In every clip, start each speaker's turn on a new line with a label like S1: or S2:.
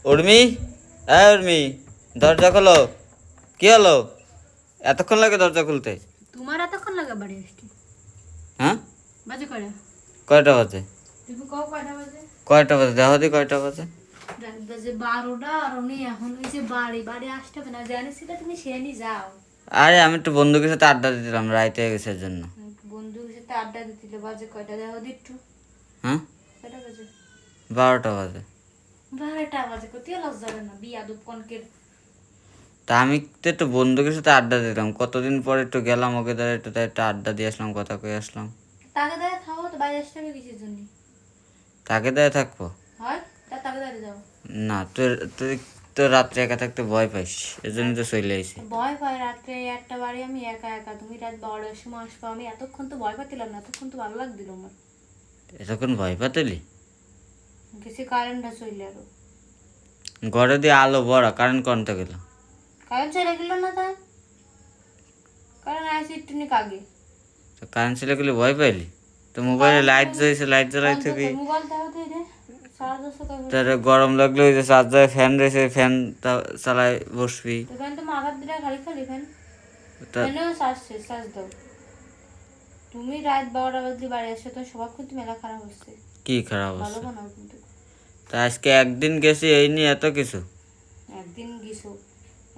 S1: উর্মি, হ্যাঁ উর্মি, দরজা খোলো। কি হলো? এতক্ষণ লাগে দরজা খুলতে?
S2: তোমার এতক্ষণ লাগে বাড়ি আসতে?
S1: হ্যাঁ,
S2: বাজে কয়টা?
S1: কয়টা বাজে?
S2: তুমি কও কয়টা বাজে?
S1: কয়টা বাজে দেখো দি, কয়টা বাজে?
S2: রাত বাজে 12টা, আর উনি এখন ওই যে বাড়ি আসতে হবে না, জানিস তুমি সেনি যাও।
S1: আরে আমি একটু বন্ধুকের সাথে আড্ডা দিলাম, রাইতে হয়ে গেছে এর জন্য।
S2: বন্ধুর সাথে আড্ডা দিতে বাজে কয়টা দেখো দি একটু।
S1: হ্যাঁ,
S2: কয়টা বাজে?
S1: 12টা বাজে।
S2: 12টা বাজে, কোথায় লজ্জা লাগে না বিয়াদব কনকের।
S1: তা আমি তো একটু বন্ধুকের সাথে আড্ডা দিলাম, কতদিন পর একটু গেলাম ওকে দ্বারা, একটু তাই একটু আড্ডা দিয়ে আসলাম, কথা কয়ে আসলাম।
S2: তাকে দাঁড়ে থাকো তো, বাড়ি আসতে হবে কিসের জন্য?
S1: তাকে দাঁড়িয়ে থাকবো
S2: হয় তাকে দাঁড়িয়ে যাও।
S1: না? তুই তুই তো রাত্রে একা থাকতে ভয় পাইস, এর জন্য তো চলে আইসি।
S2: ভয় পাই রাত্রে একটা বাড়ি, আমি একা একা, তুমি রাত 12টার সময় আসবো, আমি এতক্ষণ তো ভয় পাচ্ছিলাম না, এতক্ষণ তো ভালো লাগছিল আমার।
S1: এতক্ষণ ভয় পাতেলি?
S2: গেছি কারেন্টটা চলে আরো।
S1: ঘরে দিয়ে আলো বড়া, কারেন্ট কোনটা গেল?
S2: কারেন্ট চলে গেল না তা? কারেন্ট আসছে একটু আগে।
S1: তো কারেন্ট চলে গেলে ভয় পাইলি? তো মোবাইলে লাইট জ্বলছে, লাইট জ্বলাই থাকি।
S2: মোবাইল দেখো তো রে, 10:30 টাকা।
S1: তার গরম লাগলে ওই যে চার্জারে ফ্যান রয়েছে, ফ্যান চালায় বসবি।
S2: তো ফ্যান তো মাগার দিলে খালি খালি ফ্যান,
S1: তা
S2: ফ্যানেও চার্জ দাও। তুমি রাত 12টা বাজে বাড়ি আসছো, তো সবার কিন্তু মেলা খারাপ হচ্ছে।
S1: কি খারাপ
S2: ভালো
S1: অবস্থা?
S2: বানাও কিন্তু।
S1: তা আজকে একদিন গেছি, এই নিয়ে এত কিছু?
S2: একদিন গেছো,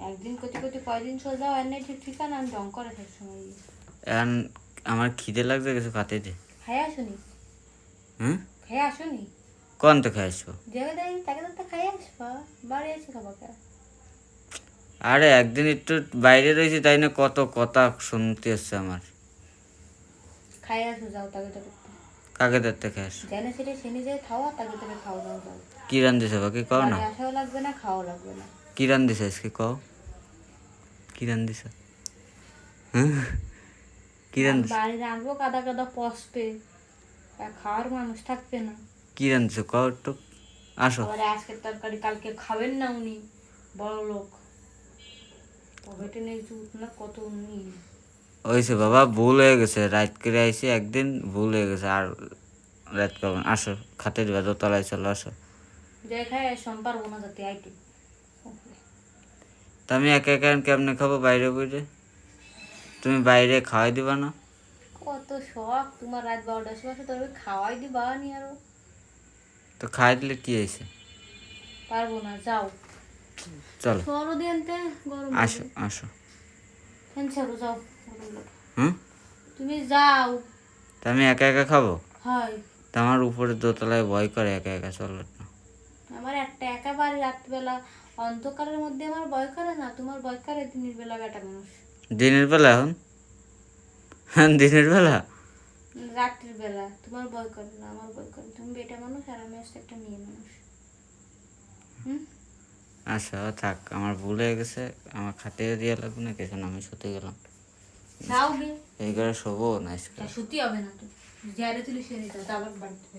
S2: একদিন কোটি কোটি কয়দিন চলে যাও, আর নেই ঠিক ঠিকানা, আমি ডং করে থাকি সময়।
S1: এখন আমার খিদে লাগছে, কিছু খাতে দে।
S2: খাই আসুনি?
S1: হ্যাঁ,
S2: খাই আসুনি?
S1: কোন তো খাই আসবো?
S2: জায়গা দেয় তাকে তো খাই আসবা, বাড়ি এসে খাবাকে।
S1: আরে একদিন একটু বাইরে রয়েছি, তাই না কত কথা শুনতে হচ্ছে আমার।
S2: খাই আসো যাও তাকে তো।
S1: কাকে দেখতে খাই আসবো?
S2: জানে সেটা সে নিজে খাওয়া, তাকে তো খাওয়া দাওয়া যাও।
S1: কি রান্ধিছে বাকি কও না?
S2: বাড়ি আসাও লাগবে না, খাওয়া লাগবে না।
S1: কি রান্ধিছে আজকে কও? কি রান্ধিছে? হ্যাঁ, কি রান্ধিছে?
S2: বাড়ি রাখবো কাদা কাদা পসবে, খাওয়ার মানুষ থাকবে না।
S1: কি রান্ধিছে কও একটু? আসো।
S2: আবার আজকের তরকারি কালকে খাবেন না উনি, বড় লোক। পকেটে নেই জুট না কত উনি।
S1: হয়েছে বাবা, ভুল হয়ে গেছে, রাত করে আইসি একদিন, ভুল হয়ে গেছে, আর রাত করবেন। আসো, খাতে দিবা, দোতলায় চলো আসো।
S2: যে খায় সোমবার বোনা যাতে আইটু।
S1: তা আমি একা একা কেমনে খাবো বাইরে বইরে? তুমি বাইরে খাওয়াই দিবা না?
S2: কত শখ তোমার, রাত 12টার সময় তোর খাওয়াই দিবা নি আরো।
S1: তো খাই দিলে কি হয়েছে?
S2: পারবো না, যাও।
S1: চলো
S2: সরো দিনতে গরম
S1: আসো
S2: লাগে।
S1: আসো।
S2: ফ্যান ছাড়ো, যাও গরম লাগে।
S1: হুম,
S2: তুমি যাও।
S1: তা আমি একা একা খাবো?
S2: হয়,
S1: তা আমার উপরে দোতলায় ভয় করে, একা একা চলো না।
S2: আমার একটা একেবারে রাত্রিবেলা অন্ধকারের মধ্যে আমার ভয় করে না, তোমার ভয় করে দিনের বেলা বেটা মানুষ।
S1: দিনের বেলা এখন? হ্যাঁ, দিনের বেলা।
S2: রাত্রির বেলা তোমার ভয় করে না, আমার ভয় করে। তুমি বেটা মানুষ আর আমি হচ্ছে একটা মেয়ে মানুষ। হুম,
S1: আচ্ছা থাক, আমার ভুল হয়ে গেছে, আমার খাতে দিয়ে লাগবে না কিছু না, আমি শুতে গেলাম।
S2: যাও গে।
S1: এই ঘরে শোবো না আজকে।
S2: সুতি হবে না তো, যারে তুলি সে নিতে আবার বাড়িতে